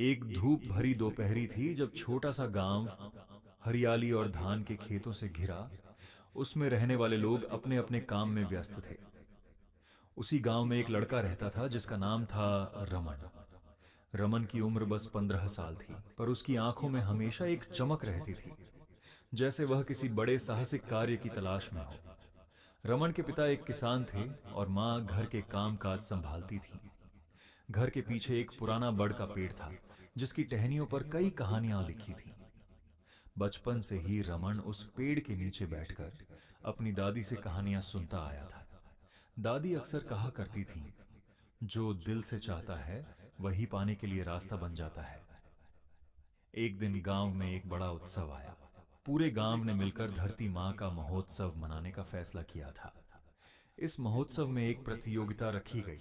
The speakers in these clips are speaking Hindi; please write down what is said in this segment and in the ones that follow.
एक धूप भरी दोपहरी थी जब छोटा सा गांव हरियाली और धान के खेतों से घिरा। उसमें रहने वाले लोग अपने अपने काम में व्यस्त थे। उसी गांव में एक लड़का रहता था जिसका नाम था रमन। रमन की उम्र बस 15 साल थी, पर उसकी आंखों में हमेशा एक चमक रहती थी, जैसे वह किसी बड़े साहसिक कार्य की तलाश में हो। रमन के पिता एक किसान थे और माँ घर के काम काज संभालती थी। घर के पीछे एक पुराना बड़ का पेड़ था, जिसकी टहनियों पर कई कहानियां लिखी थीं। बचपन से ही रमन उस पेड़ के नीचे बैठकर अपनी दादी से कहानियां सुनता आया था। दादी अक्सर कहा करती थीं, जो दिल से चाहता है वही पाने के लिए रास्ता बन जाता है। एक दिन गांव में एक बड़ा उत्सव आया। पूरे गांव ने मिलकर धरती माँ का महोत्सव मनाने का फैसला किया था। इस महोत्सव में एक प्रतियोगिता रखी गई,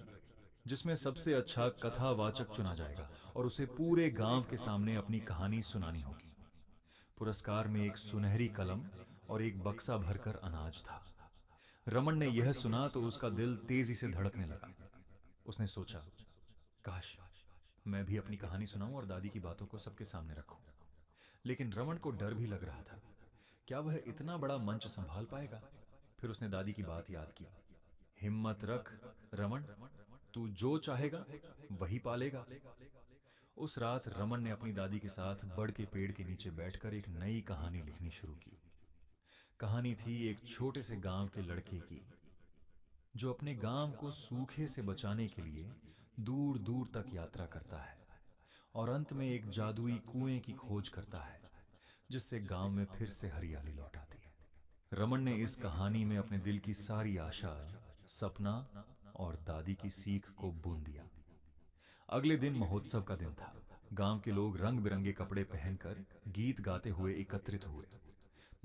जिसमें सबसे अच्छा कथावाचक चुना जाएगा और उसे पूरे गांव के सामने अपनी कहानी सुनानी होगी। पुरस्कार में एक सुनहरी कलम और एक बक्सा भरकर अनाज था। रमन ने यह सुना तो उसका दिल तेजी से धड़कने लगा। उसने सोचा, काश मैं भी अपनी कहानी सुनाऊं और दादी की बातों को सबके सामने रखूं। लेकिन रमन को डर भी लग रहा था। क्या वह इतना बड़ा मंच संभाल पाएगा? फिर उसने दादी की बात याद की। हिम्मत रख रमन, तू जो चाहेगा वही पालेगा। उस रात रमन ने अपनी दादी के साथ बड़ के पेड़ के नीचे बैठकर एक नई कहानी लिखनी शुरू की। कहानी थी एक छोटे से गांव के लड़के की, जो अपने गांव को सूखे से बचाने के लिए दूर दूर तक यात्रा करता है और अंत में एक जादुई कुएं की खोज करता है, जिससे गांव में फिर से हरियाली लौट आती है। रमन ने इस कहानी में अपने दिल की सारी आशा, सपना और दादी की सीख को बूंद दिया। अगले दिन महोत्सव का दिन था। गांव के लोग रंग बिरंगे कपड़े पहनकर गीत गाते हुए एकत्रित हुए।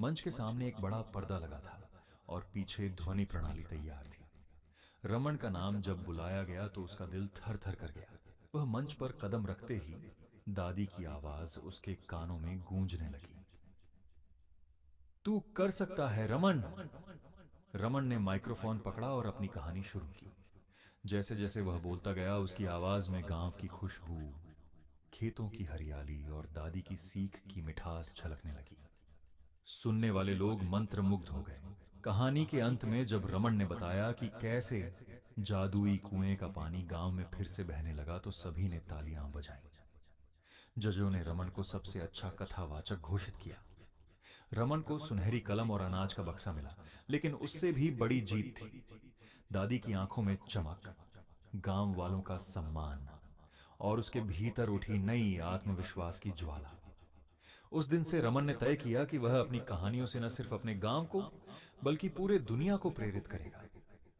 मंच के सामने एक बड़ा पर्दा लगा था और पीछे ध्वनि प्रणाली तैयार थी। रमन का नाम जब बुलाया गया तो उसका दिल थर थर कर गया। वह मंच पर कदम रखते ही दादी की आवाज उसके कानों में गूंजने लगी। तू कर सकता है रमन। रमन ने माइक्रोफोन पकड़ा और अपनी कहानी शुरू की। जैसे जैसे वह बोलता गया, उसकी आवाज में गांव की खुशबू, खेतों की हरियाली और दादी की सीख की मिठास झलकने लगी। सुनने वाले लोग मंत्रमुग्ध हो गए। कहानी के अंत में जब रमन ने बताया कि कैसे जादुई कुएं का पानी गांव में फिर से बहने लगा, तो सभी ने तालियां बजाईं। जजों ने रमन को सबसे अच्छा कथावाचक घोषित किया। रमन को सुनहरी कलम और अनाज का बक्सा मिला, लेकिन उससे भी बड़ी जीत थी दादी की आंखों में चमक, गांव वालों का सम्मान और उसके भीतर उठी नई आत्मविश्वास की ज्वाला। उस दिन से रमन ने तय किया कि वह अपनी कहानियों से न सिर्फ अपने गांव को बल्कि पूरे दुनिया को प्रेरित करेगा।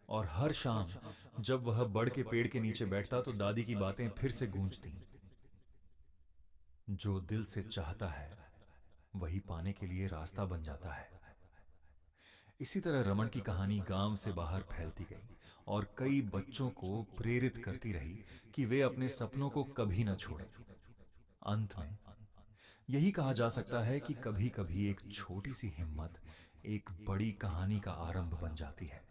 और हर शाम जब वह बड़ के पेड़ के नीचे बैठता तो दादी की बातें फिर से गूंजती। जो दिल से चाहता है वही पाने के लिए रास्ता बन जाता है। इसी तरह रमन की कहानी गांव से बाहर फैलती गई और कई बच्चों को प्रेरित करती रही कि वे अपने सपनों को कभी न छोड़ें। अंत में यही कहा जा सकता है कि कभी कभी एक छोटी सी हिम्मत एक बड़ी कहानी का आरंभ बन जाती है।